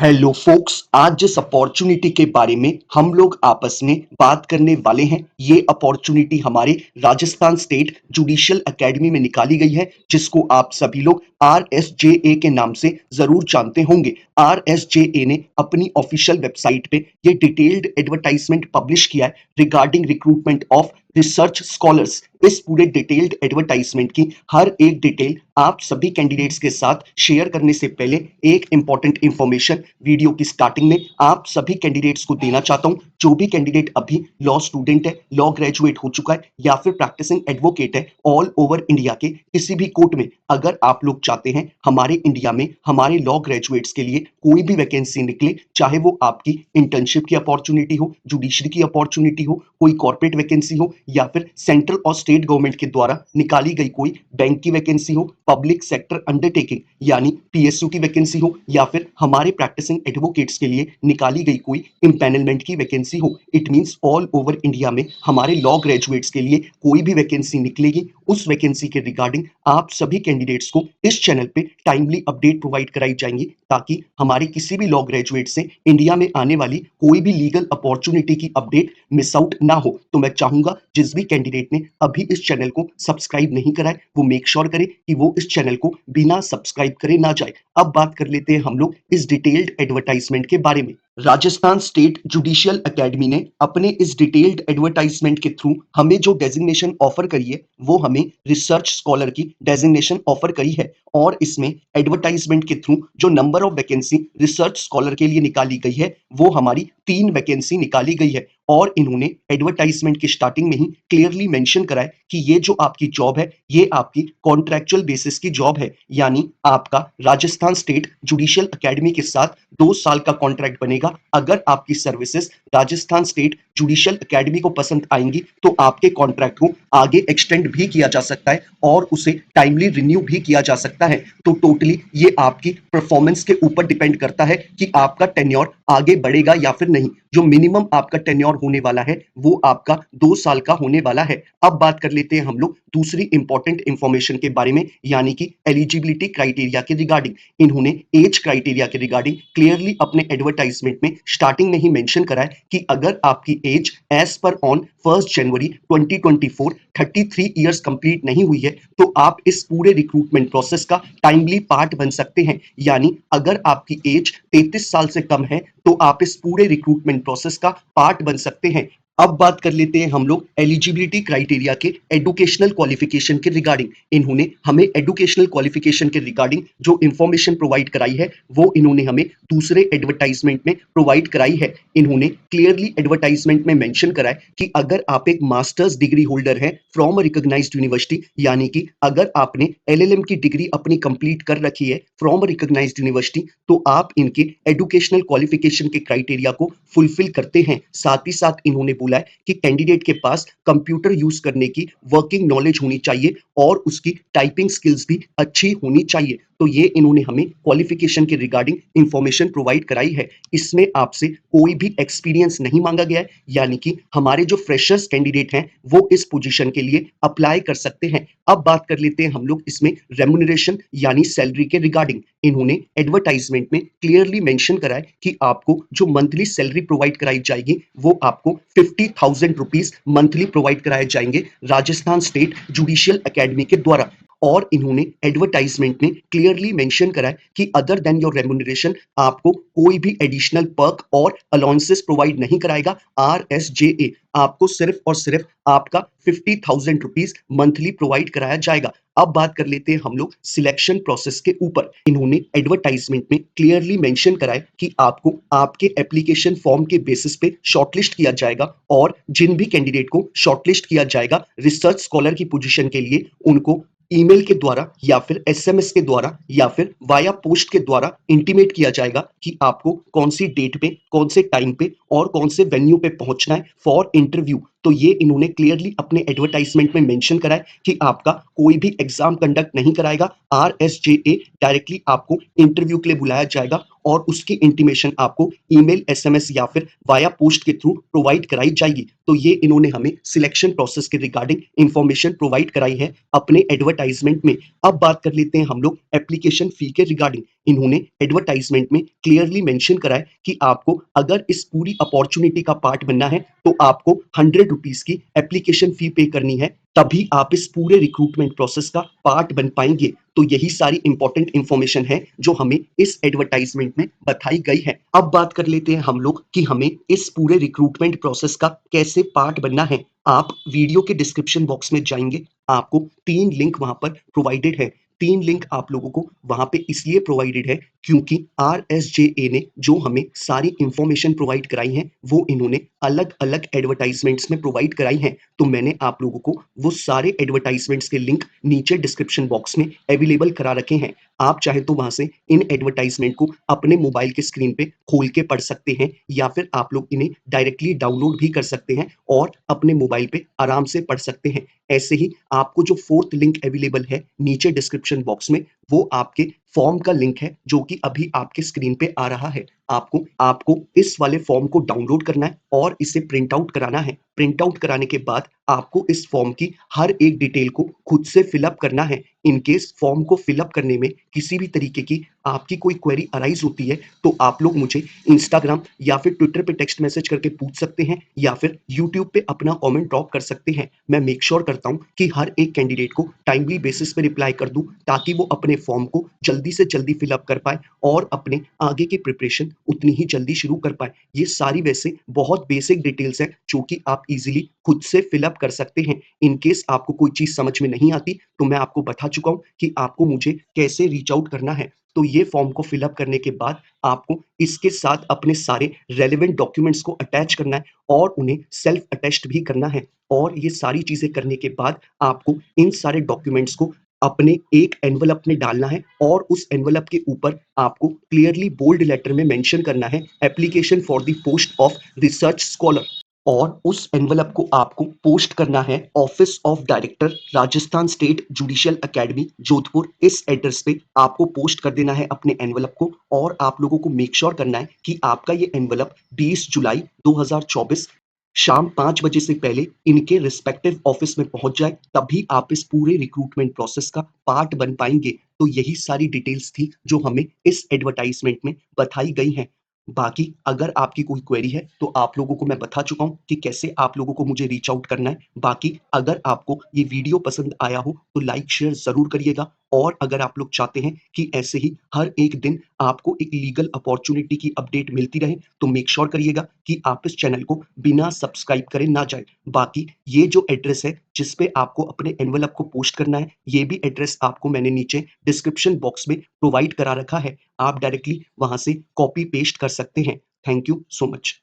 Hello focus, आज जिस opportunity के बारे में हम लोग आपस में बात करने वाले हैं, ये अपॉर्चुनिटी हमारे राजस्थान स्टेट जुडिशियल एकेडमी में निकाली गई है, जिसको आप सभी लोग आरएसजेए के नाम से जरूर जानते होंगे। आरएसजेए ने अपनी ऑफिशियल वेबसाइट पे ये डिटेल्ड एडवर्टाइजमेंट पब्लिश किया है regarding recruitment of research scholars. इस पूरे डिटेल्ड एडवर्टाइजमेंट की हर एक डिटेल आप सभी कैंडिडेट्स के साथ शेयर करने से पहले एक इंपॉर्टेंट इंफॉर्मेशन वीडियो की स्टार्टिंग में आप सभी कैंडिडेट्स को देना चाहता हूं। जो भी कैंडिडेट अभी लॉ स्टूडेंट है, लॉ ग्रेजुएट हो चुका है या फिर प्रैक्टिसिंग एडवोकेट है, ऑल ओवर इंडिया के किसी भी कोर्ट में अगर आप लोग चाहते हैं हमारे इंडिया में हमारे लॉ ग्रेजुएट्स के लिए कोई भी वैकेंसी निकले, चाहे वो आपकी इंटर्नशिप की अपॉर्चुनिटी हो, जुडिशरी की अपॉर्चुनिटी हो, कोई कॉर्पोरेट वैकेंसी हो या फिर सेंट्रल और स्टेट गवर्नमेंट के द्वारा निकाली गई कोई बैंक की वैकेंसी हो, पब्लिक सेक्टर अंडरटेकिंग यानी पीएसयू की वैकेंसी हो या फिर हमारे प्रैक्टिसिंग एडवोकेट्स के लिए निकाली गई कोई इम्पैनलमेंट की वैकेंसी हो, it means all over India में हमारे लॉ ग्रेजुएट्स के लिए कोई भी वैकेंसी निकलेगी, उस वैकेंसी के रिगार्डिंग आप सभी कैंडिडेट्स को इस चैनल पे टाइमली अपडेट प्रोवाइड कराई जाएंगी, ताकि हमारे किसी भी लॉ ग्रेजुएट से इंडिया में आने वाली कोई भी लीगल अपॉर्चुनिटी की अपडेट मिस आउट ना हो। तो मैं चाहूंगा जिस भी कैंडिडेट ने अभी इस चैनल को सब्सक्राइब नहीं करा है वो मेक श्योर करे कि वो इस चैनल को बिना सब्सक्राइब करे ना जाए। अब बात कर लेते हैं हम लोग इस डिटेल्ड एडवर्टाइजमेंट के बारे में। राजस्थान स्टेट जुडिशियल एकेडमी ने अपने इस डिटेल्ड एडवर्टाइजमेंट के थ्रू हमें जो डेजिग्नेशन ऑफर करी है वो हमें रिसर्च स्कॉलर की डेजिग्नेशन ऑफर करी है। और इसमें एडवर्टाइजमेंट के थ्रू जो number of vacancy research scholar के लिए निकाली गई है वो हमारी 3 वैकेंसी निकाली गई है। और इन्होंने एडवर्टाइजमेंट की स्टार्टिंग में ही क्लियरली मेंशन करा है कि ये जो आपकी जॉब है ये आपकी कॉन्ट्रैक्चुअल बेसिस की जॉब है, यानी आपका राजस्थान स्टेट जुडिशियल एकेडमी के साथ 2 साल का कॉन्ट्रैक्ट बनेगा। अगर आपकी services Rajasthan state judicial academy को पसंद आएंगी तो आपके कॉन्ट्रैक्ट को आगे एक्सटेंड भी किया जा सकता है और उसे टाइमली रिन्यू भी किया जा सकता है। तो टोटली ये आपकी परफॉर्मेंस के ऊपर डिपेंड करता है कि आपका टेन्योर आगे बढ़ेगा या फिर नहीं। जो मिनिमम आपका टेन्योर होने वाला है वो आपका 2 साल का होने वाला है। अब बात कर लेते हैं हम लोग दूसरी इंपॉर्टेंट इंफॉर्मेशन के बारे में, यानी कि एलिजिबिलिटी क्राइटेरिया के रिगार्डिंग। इन्होंने एज क्राइटेरिया के रिगार्डिंग क्लियरली अपने एडवर्टाइजमेंट में स्टार्टिंग में ही मेंशन करा है कि अगर आपकी एज एज पर ऑन 1 जनवरी 2024 33 ईयर्स कंप्लीट नहीं हुई है तो आप इस पूरे रिक्रूटमेंट प्रोसेस का टाइमली पार्ट बन सकते हैं। यानी अगर आपकी एज 33 साल से कम है तो आप इस पूरे रिक्रूटमेंट प्रोसेस का पार्ट बन सकते हैं। अब बात कर लेते हैं हम लोग एलिजिबिलिटी क्राइटेरिया के एडुकेशनल क्वालिफिकेशन के रिगार्डिंग। इन्होंने हमें एडुकेशनल क्वालिफिकेशन के रिगार्डिंग जो इंफॉर्मेशन प्रोवाइड कराई है वो इन्होंने हमें दूसरे एडवर्टाइजमेंट में प्रोवाइड कराई है। इन्होंने क्लियरली एडवर्टाइजमेंट में मेंशन करा है कि अगर आप एक मास्टर्स डिग्री होल्डर हैं फ्रॉम अ रिकॉग्नाइज्ड यूनिवर्सिटी, यानी कि अगर आपने एलएलएम की डिग्री अपनी कंप्लीट कर रखी है फ्रॉम अ रिकॉग्नाइज्ड यूनिवर्सिटी तो आप इनके एडुकेशनल क्वालिफिकेशन के क्राइटेरिया को फुलफिल करते हैं। साथ ही साथ इन्होंने बोला है कि कैंडिडेट के पास कंप्यूटर यूज करने की वर्किंग नॉलेज होनी चाहिए और उसकी टाइपिंग स्किल्स भी अच्छी होनी चाहिए। तो ये इन्होंने हमें क्वालिफिकेशन के रिगार्डिंग इंफॉर्मेशन प्रोवाइड कराई है। इसमें आपसे कोई भी एक्सपीरियंस नहीं मांगा गया है, यानी कि हमारे जो फ्रेशर्स कैंडिडेट हैं वो इस पोजीशन के लिए अप्लाई कर सकते हैं। अब बात कर लेते हैं हम लोग इसमें रेम्यूनरेशन यानी सैलरी के रिगार्डिंग। इन्होंने एडवर्टाइजमेंट में क्लियरली मेंशन करा है कि आपको जो मंथली सैलरी प्रोवाइड कराई जाएगी वो आपको 50,000 रुपीज मंथली प्रोवाइड कराए जाएंगे राजस्थान स्टेट जुडिशियल एकेडमी के द्वारा। और इन्होंने एडवर्टाइजमेंट में क्लियरली मेंशन करा है कि अदर देन योर रेम्यूनरेशन आपको कोई भी एडिशनल पर्क और अलाउंसेस प्रोवाइड नहीं कराएगा। आरएसजेए आपको सिर्फ और सिर्फ आपका 50,000 रुपीज मंथली प्रोवाइड कराया जाएगा। अब बात कर लेते हैं हम लोग सिलेक्शन प्रोसेस के ऊपर। इन्होंने एडवर्टाइजमेंट में क्लियरली मेंशन करा है कि आपको आपके एप्लीकेशन फॉर्म के बेसिस पे शॉर्टलिस्ट किया जाएगा और जिन भी कैंडिडेट को शॉर्टलिस्ट किया जाएगा रिसर्च स्कॉलर की पोजीशन के लिए उनको ईमेल के द्वारा या फिर एसएमएस के द्वारा या फिर वाया पोस्ट के द्वारा इंटीमेट किया जाएगा कि आपको कौन सी डेट पे, कौन से टाइम पे और कौन से वेन्यू पे पहुंचना है फॉर इंटरव्यू। तो ये इन्होंने क्लियरली अपने एडवर्टाइजमेंट में मेंशन करा है कि आपका कोई भी एग्जाम कंडक्ट नहीं कराएगा। आरएसजेए डायरेक्टली आपको इंटरव्यू के लिए बुलाया जाएगा और उसकी इंटीमेशन आपको ईमेल, एसएमएस या फिर वाया पोस्ट के थ्रू प्रोवाइड कराई जाएगी। तो ये इन्होंने हमें सिलेक्शन प्रोसेस के रिगार्डिंग इंफॉर्मेशन प्रोवाइड कराई है अपने एडवर्टाइजमेंट में। अब बात कर लेते हैं हम लोग एप्लीकेशन फी के रिगार्डिंग। इन्होंने एडवर्टाइजमेंट में क्लियरली मेंशन करा है कि आपको अगर इस पूरी अपॉर्चुनिटी का पार्ट बनना है तो आपको 100 रुपीज की एप्लीकेशन फी पे करनी है, तभी आप इस पूरे रिक्रूटमेंट प्रोसेस का पार्ट बन पाएंगे। तो यही सारी इंपॉर्टेंट इंफॉर्मेशन है जो हमें इस एडवर्टाइजमेंट में बताई गई है। अब बात कर लेते हैं हम लोग कि हमें इस पूरे रिक्रूटमेंट प्रोसेस का कैसे पार्ट बनना है। आप वीडियो के डिस्क्रिप्शन बॉक्स में जाएंगे, आपको 3 लिंक वहां पर प्रोवाइडेड है। 3 लिंक आप लोगों को वहां पे इसलिए प्रोवाइडेड है क्योंकि आरएसजेए ने जो हमें सारी इंफॉर्मेशन प्रोवाइड कराई है वो इन्होंने अलग अलग एडवर्टाइजमेंट्स में प्रोवाइड कराई है। तो मैंने आप लोगों को वो सारे एडवर्टाइजमेंट्स के लिंक नीचे डिस्क्रिप्शन बॉक्स में अवेलेबल करा रखे हैं। आप चाहे तो वहां से इन एडवर्टाइजमेंट को अपने मोबाइल के स्क्रीन पे खोल के पढ़ सकते हैं या फिर आप लोग इन्हें डायरेक्टली डाउनलोड भी कर सकते हैं और अपने मोबाइल पे आराम से पढ़ सकते हैं। ऐसे ही आपको जो फोर्थ लिंक अवेलेबल है नीचे डिस्क्रिप्शन बॉक्स में, वो आपके फॉर्म का लिंक है जो कि अभी आपके स्क्रीन पे आ रहा है। आपको आपको इस वाले फॉर्म को डाउनलोड करना है और इसे प्रिंट आउट कराना है। प्रिंट आउट कराने के बाद आपको इस फॉर्म की हर एक डिटेल को खुद से फिलअप करना है। इन केस फॉर्म को फिलअप करने में किसी भी तरीके की आपकी कोई क्वेरी अराइज होती है तो आप लोग मुझे इंस्टाग्राम या फिर ट्विटर पे टेक्स्ट मैसेज करके पूछ सकते हैं या फिर यूट्यूब पे अपना कमेंट ड्रॉप कर सकते हैं। मैं मेक श्योर करता हूँ कि हर एक कैंडिडेट को टाइमली बेसिस पे रिप्लाई कर दूं ताकि वो अपने फॉर्म को जल्दी से जल्दी फिलअप कर पाए और अपने आगे की प्रिपरेशन उतनी ही जल्दी शुरू कर पाए। ये सारी वैसे बहुत बेसिक डिटेल्स हैं जो कि आप इजीली खुद से फिलअप कर सकते हैं। इन केस आपको कोई चीज समझ में नहीं आती तो मैं आपको बता चुका हूं कि आपको मुझे कैसे रीच आउट करना है। तो ये फॉर्म को फिलअप करने के बाद आपको इसके साथ अपने सारे रेलेवेंट डॉक्यूमेंट्स को अटैच करना है और उन्हें सेल्फ अटेस्ट भी करना है। और ये सारी चीजें करने के बाद आपको इन सारे डॉक्यूमेंट्स को अपने एक एनवलप में डालना है और उस एनवलप के ऊपर आपको क्लियरली बोल्ड लेटर में मेंशन करना है application for the post of research scholar. और उस एनवलप को आपको पोस्ट करना है office of director Rajasthan state judicial academy Jodhpur. इस एड्रेस पे आपको पोस्ट कर देना है अपने एनवलप को और आप लोगों को मेक श्योर करना है कि आपका ये एनवलप 20 जुलाई 2024 शाम 5 बजे से पहले इनके रिस्पेक्टिव ऑफिस में पहुंच जाए, तभी आप इस पूरे रिक्रूटमेंट प्रोसेस का पार्ट बन पाएंगे। तो यही सारी डिटेल्स थी जो हमें इस एडवर्टाइजमेंट में बताई गई हैं। बाकी अगर आपकी कोई क्वेरी है तो आप लोगों को मैं बता चुका हूँ कि कैसे आप लोगों को मुझे रीच आउट करना है। बाकी अगर आपको ये वीडियो पसंद आया हो तो लाइक शेयर ज़रूर करिएगा और अगर आप लोग चाहते हैं कि ऐसे ही हर एक दिन आपको एक लीगल अपॉर्चुनिटी की अपडेट मिलती रहे तो मेक श्योर करिएगा कि आप इस चैनल को बिना सब्सक्राइब करे ना जाए। बाकी ये जो एड्रेस है जिस पे आपको अपने एनवलप को पोस्ट करना है, ये भी एड्रेस आपको मैंने नीचे डिस्क्रिप्शन बॉक्स में प्रोवाइड करा रखा है। आप डायरेक्टली वहां से कॉपी पेस्ट कर सकते हैं। Thank you so much.